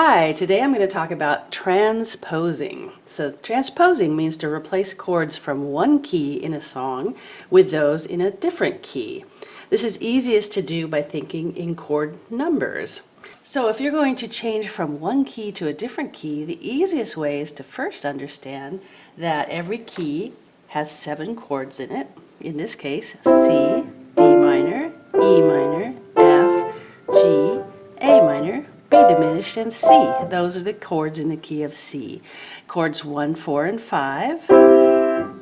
Hi, today I'm going to talk about transposing. So transposing means to replace chords from one key in a song with those in a different key. This is easiest to do by thinking in chord numbers. So if you're going to change from one key to a different key, the easiest way is to first understand that every key has 7 chords in it. In this case, C, D minor, E minor, F, G, A minor, B diminished, and C. Those are the chords in the key of C. Chords 1, 4, and 5 are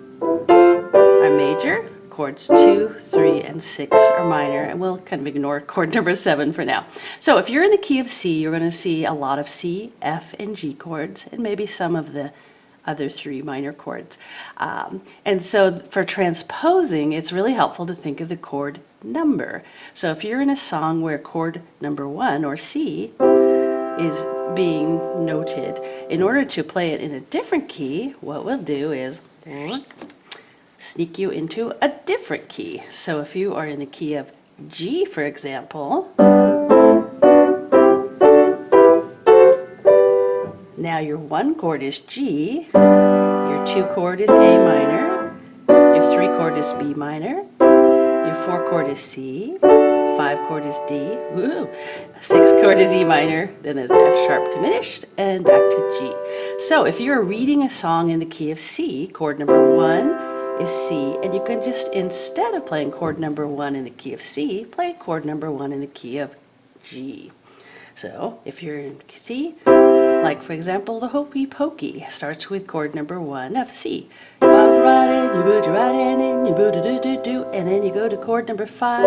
major. Chords 2, 3, and 6 are minor, and we'll kind of ignore chord number 7 for now. So if you're in the key of C, you're going to see a lot of C, F, and G chords, and maybe some of the other 3 minor chords. And so for transposing, it's really helpful to think of the chord number. So if you're in a song where chord number 1, or C, is being noted, in order to play it in a different key, what we'll do is sneak you into a different key. So if you are in the key of G, for example, now your 1 chord is G, your 2 chord is A minor, your 3 chord is B minor, your 4 chord is C, 5 chord is D, woo, 6 chord is E minor, then there's F sharp diminished, and back to G. So if you're reading a song in the key of C, chord number 1 is C, and you can just, instead of playing chord number 1 in the key of C, play chord number 1 in the key of G. So if you're in C, like for example, the Hokey Pokey starts with chord number 1 of C. You put your right hand, you put your right hand in, you put a do do do, and then you go to chord number 5.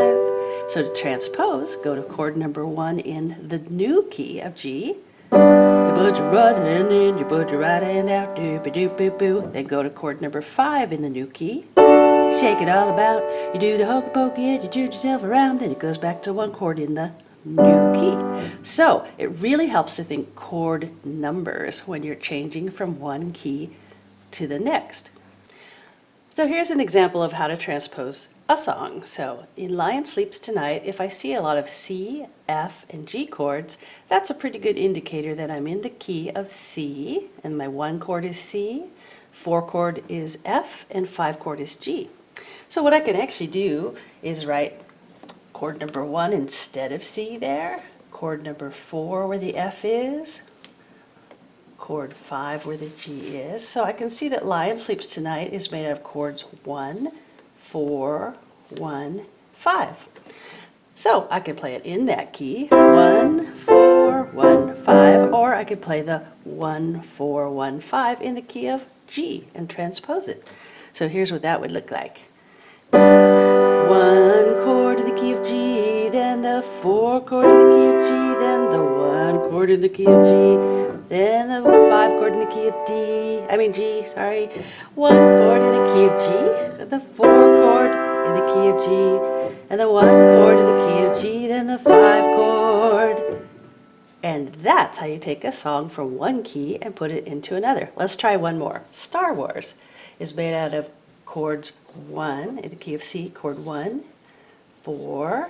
So to transpose, go to chord number 1 in the new key of G. You put your right hand in, you put your right hand out, doopy doopy boo. Then go to chord number 5 in the new key. Shake it all about. You do the hokey pokey and you turn yourself around, then it goes back to 1 chord in the new key. So it really helps to think chord numbers when you're changing from one key to the next. So here's an example of how to transpose a song. So in Lion Sleeps Tonight, if I see a lot of C, F, and G chords, that's a pretty good indicator that I'm in the key of C, and my 1 chord is C, 4 chord is F, and 5 chord is G. So what I can actually do is write chord number 1 instead of C there, chord number 4 where the F is, chord 5 where the G is. So I can see that Lion Sleeps Tonight is made out of chords 1, 4, 1, 5. So I could play it in that key, 1, 4, 1, 5, or I could play the 1, 4, 1, 5 in the key of G and transpose it. So here's what that would look like. 1 chord in the key of G, then the 4 chord in the key of G, then the 1 chord in the key of G, then the 5 chord in the key of G, 1 chord in the key of G, the 4 chord in the key of G, and the 1 chord in the key of G, then the 5 chord. And that's how you take a song from one key and put it into another. Let's try one more. Star Wars is made out of chords 1 in the key of C, chord 1, 4,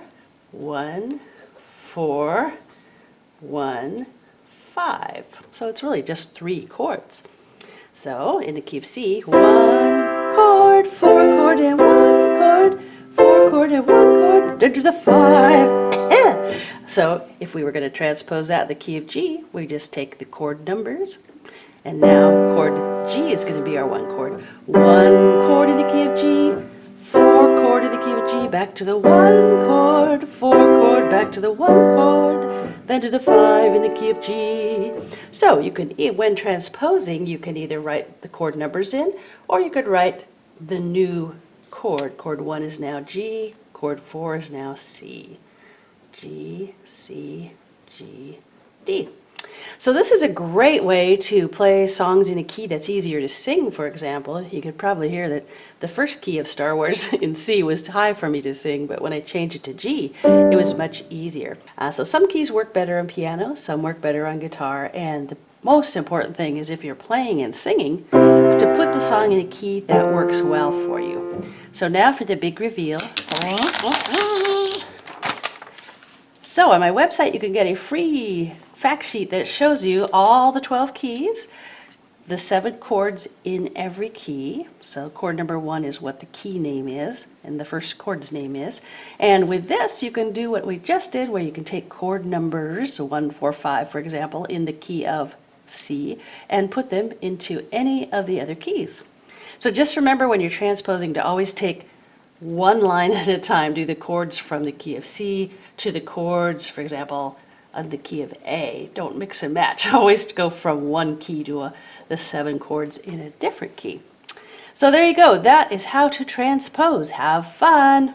1, 4, 1, 5. So it's really just 3 chords. So in the key of C, 1 chord, 4 chord, and 1 chord, 4 chord, and 1 chord, then to the 5. So if we were going to transpose that in the key of G, we just take the chord numbers. And now chord G is going to be our 1 chord. 1 chord in the key of G, 4 chord in the key of G, back to the 1 chord, 4 chord, back to the 1 chord, then to the 5 in the key of G. So you can, when transposing, you can either write the chord numbers in, or you could write the new chord. Chord 1 is now G, chord 4 is now C. G, C, G, D. So this is a great way to play songs in a key that's easier to sing, for example. You could probably hear that the first key of Star Wars in C was high for me to sing, but when I changed it to G, it was much easier. So some keys work better on piano, some work better on guitar, and the most important thing is if you're playing and singing, to put the song in a key that works well for you. So now for the big reveal. So on my website you can get a free fact sheet that shows you all the 12 keys, the 7 chords in every key. So chord number 1 is what the key name is, and the first chord's name is. And with this, you can do what we just did, where you can take chord numbers, so 1, 4, 5, for example, in the key of C, and put them into any of the other keys. So just remember when you're transposing to always take one line at a time, do the chords from the key of C to the chords, for example, on the key of A. Don't mix and match. Always go from one key to the 7 chords in a different key. So there you go. That is how to transpose. Have fun.